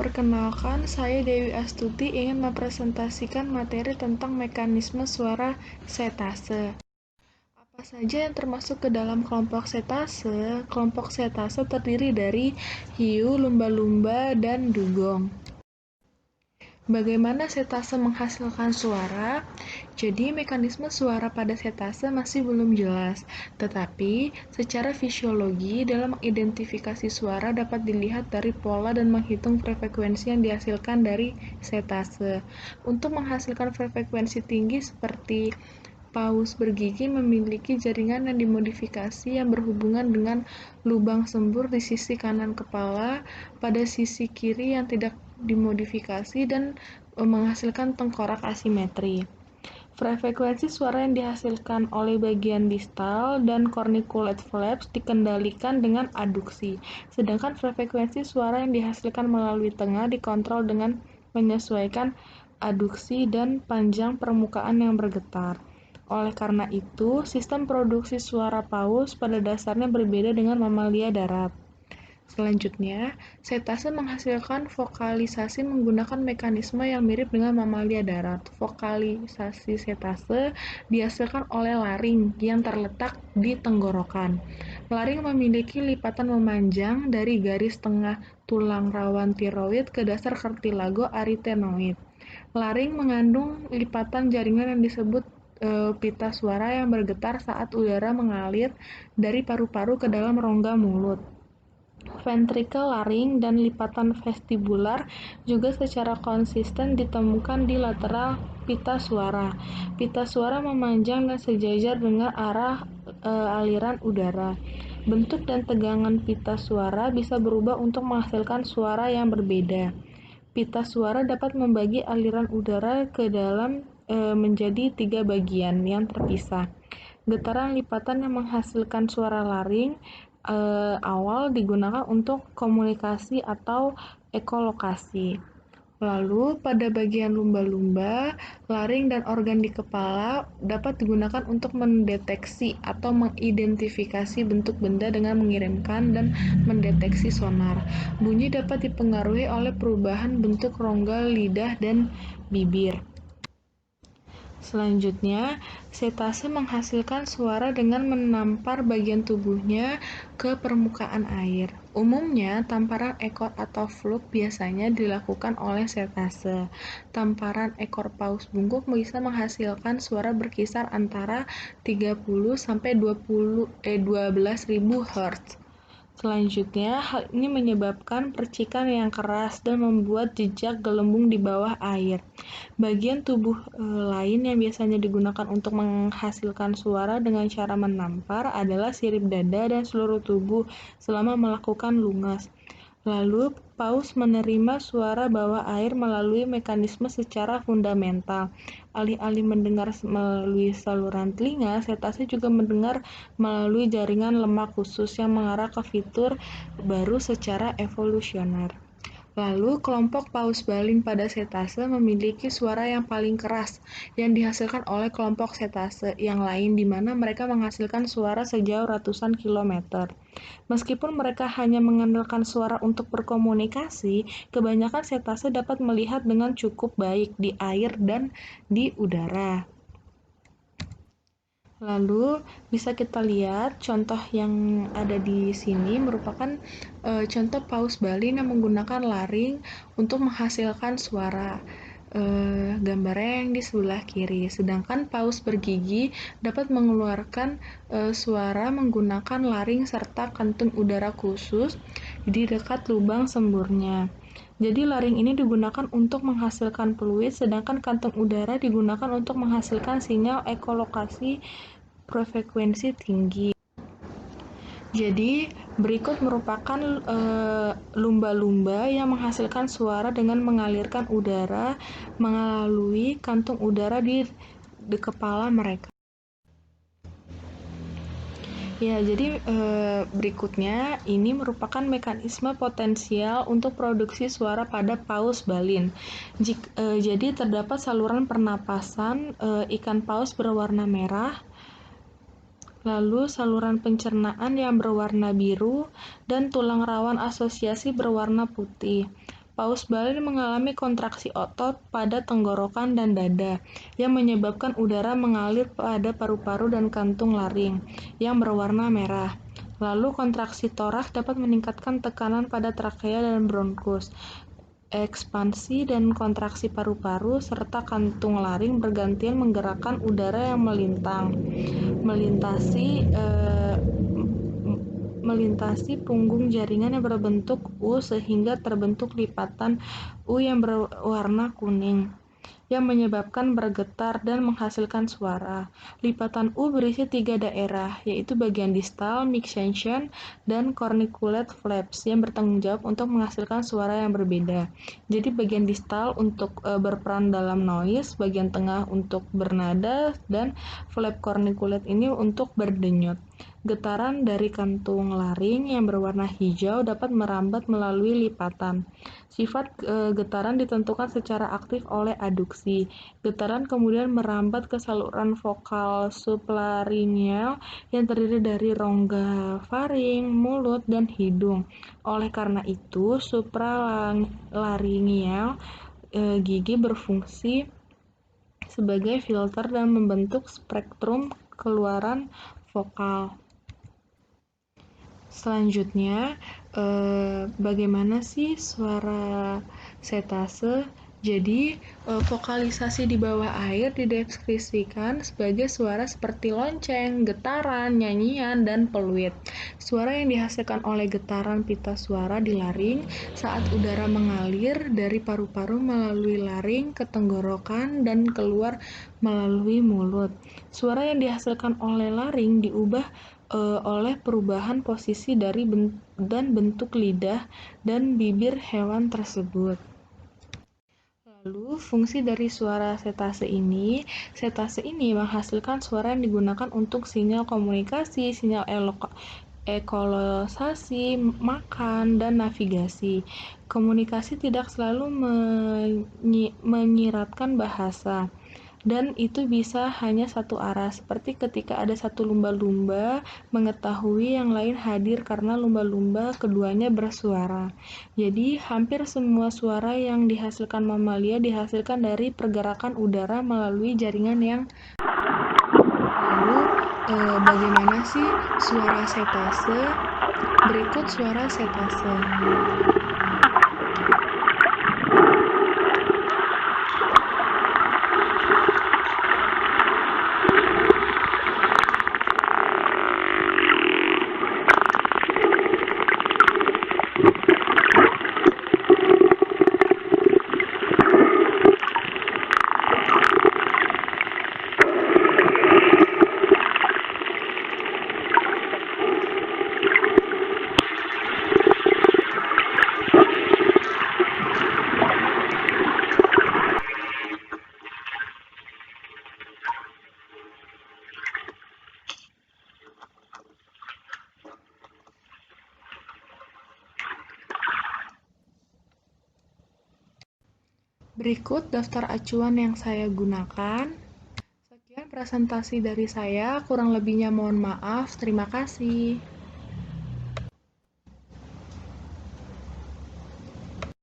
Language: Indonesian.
Perkenalkan, saya Dewi Astuti ingin mempresentasikan materi tentang mekanisme suara setase. Apa saja yang termasuk ke dalam kelompok setase? Kelompok setase terdiri dari hiu, lumba-lumba, dan dugong. Bagaimana setase menghasilkan suara? Jadi, mekanisme suara pada setase masih belum jelas, tetapi secara fisiologi dalam mengidentifikasi suara dapat dilihat dari pola dan menghitung frekuensi yang dihasilkan dari setase. Untuk menghasilkan frekuensi tinggi seperti paus bergigi memiliki jaringan yang dimodifikasi yang berhubungan dengan lubang sembur di sisi kanan kepala pada sisi kiri yang tidak dimodifikasi dan menghasilkan tengkorak asimetri. Frekuensi suara yang dihasilkan oleh bagian distal dan corniculate flaps dikendalikan dengan aduksi, sedangkan frekuensi suara yang dihasilkan melalui tengah dikontrol dengan menyesuaikan aduksi dan panjang permukaan yang bergetar. Oleh karena itu, sistem produksi suara paus pada dasarnya berbeda dengan mamalia darat. Selanjutnya, setase menghasilkan vokalisasi menggunakan mekanisme yang mirip dengan mamalia darat. Vokalisasi setase dihasilkan oleh laring yang terletak di tenggorokan. Laring memiliki lipatan memanjang dari garis tengah tulang rawan tiroid ke dasar kartilago arytenoid. Laring mengandung lipatan jaringan yang disebut pita suara yang bergetar saat udara mengalir dari paru-paru ke dalam rongga mulut. Ventrikel laring dan lipatan vestibular juga secara konsisten ditemukan di lateral pita suara. Pita suara memanjang dan sejajar dengan arah aliran udara. Bentuk dan tegangan pita suara bisa berubah untuk menghasilkan suara yang berbeda. Pita suara dapat membagi aliran udara ke dalam menjadi 3 bagian yang terpisah. Getaran lipatan yang menghasilkan suara laring awal digunakan untuk komunikasi atau ekolokasi. Lalu, pada bagian lumba-lumba, laring dan organ di kepala dapat digunakan untuk mendeteksi atau mengidentifikasi bentuk benda dengan mengirimkan dan mendeteksi sonar. Bunyi dapat dipengaruhi oleh perubahan bentuk rongga lidah dan bibir. Selanjutnya, setase menghasilkan suara dengan menampar bagian tubuhnya ke permukaan air. Umumnya, tamparan ekor atau fluke biasanya dilakukan oleh setase. Tamparan ekor paus bungkuk bisa menghasilkan suara berkisar antara 30 sampai 12.000 Hz. Selanjutnya, hal ini menyebabkan percikan yang keras dan membuat jejak gelembung di bawah air. Bagian tubuh lain yang biasanya digunakan untuk menghasilkan suara dengan cara menampar adalah sirip dada dan seluruh tubuh selama melakukan lungas. Lalu, paus menerima suara bawah air melalui mekanisme secara fundamental. Alih-alih mendengar melalui saluran telinga, setase juga mendengar melalui jaringan lemak khusus yang mengarah ke fitur baru secara evolusioner. Lalu, kelompok paus baling pada setase memiliki suara yang paling keras yang dihasilkan oleh kelompok setase yang lain di mana mereka menghasilkan suara sejauh ratusan kilometer. Meskipun mereka hanya mengandalkan suara untuk berkomunikasi, kebanyakan setase dapat melihat dengan cukup baik di air dan di udara. Lalu bisa kita lihat contoh yang ada di sini merupakan contoh paus baling yang menggunakan laring untuk menghasilkan suara. Gambarnya yang di sebelah kiri. Sedangkan paus bergigi dapat mengeluarkan suara menggunakan laring serta kantung udara khusus di dekat lubang semburnya. Jadi laring ini digunakan untuk menghasilkan fluid, sedangkan kantung udara digunakan untuk menghasilkan sinyal ekolokasi frekuensi tinggi. Jadi, berikut merupakan lumba-lumba yang menghasilkan suara dengan mengalirkan udara melalui kantung udara di kepala mereka. Ya, jadi berikutnya ini merupakan mekanisme potensial untuk produksi suara pada paus balin. Jadi terdapat saluran pernapasan ikan paus berwarna merah, lalu saluran pencernaan yang berwarna biru, dan tulang rawan asosiasi berwarna putih. Paus Bali mengalami kontraksi otot pada tenggorokan dan dada yang menyebabkan udara mengalir pada paru-paru dan kantung laring yang berwarna merah. Lalu kontraksi toraks dapat meningkatkan tekanan pada trakea dan bronkus. Ekspansi dan kontraksi paru-paru serta kantung laring bergantian menggerakkan udara yang melintasi punggung jaringan yang berbentuk U sehingga terbentuk lipatan U yang berwarna kuning yang menyebabkan bergetar dan menghasilkan suara. Lipatan U berisi 3 daerah, yaitu bagian distal, mid-section, dan corniculate flaps yang bertanggung jawab untuk menghasilkan suara yang berbeda. Jadi bagian distal untuk berperan dalam noise, bagian tengah untuk bernada, dan flap corniculate ini untuk berdenyut. Getaran dari kantung laring yang berwarna hijau dapat merambat melalui lipatan. Sifat getaran ditentukan secara aktif oleh aduksi. Getaran kemudian merambat ke saluran vokal sublaringeal yang terdiri dari rongga faring, mulut, dan hidung. Oleh karena itu, supralaringeal gigi berfungsi sebagai filter dan membentuk spektrum keluaran vokal. Selanjutnya, bagaimana sih suara setase? Jadi, vokalisasi di bawah air dideskripsikan sebagai suara seperti lonceng, getaran, nyanyian, dan peluit. Suara yang dihasilkan oleh getaran pita suara di laring saat udara mengalir dari paru-paru melalui laring ke tenggorokan dan keluar melalui mulut. Suara yang dihasilkan oleh laring diubah oleh perubahan posisi dari dan bentuk lidah dan bibir hewan tersebut. Lalu, fungsi dari suara setase ini menghasilkan suara yang digunakan untuk sinyal komunikasi, sinyal ekolosasi, makan, dan navigasi. Komunikasi tidak selalu menyiratkan bahasa. Dan itu bisa hanya satu arah, seperti ketika ada satu lumba-lumba mengetahui yang lain hadir karena lumba-lumba keduanya bersuara. Jadi, hampir semua suara yang dihasilkan mamalia dihasilkan dari pergerakan udara melalui jaringan yang lalu, bagaimana sih suara setase? Berikut suara setase. Berikut daftar acuan yang saya gunakan. Sekian presentasi dari saya, kurang lebihnya mohon maaf. Terima kasih.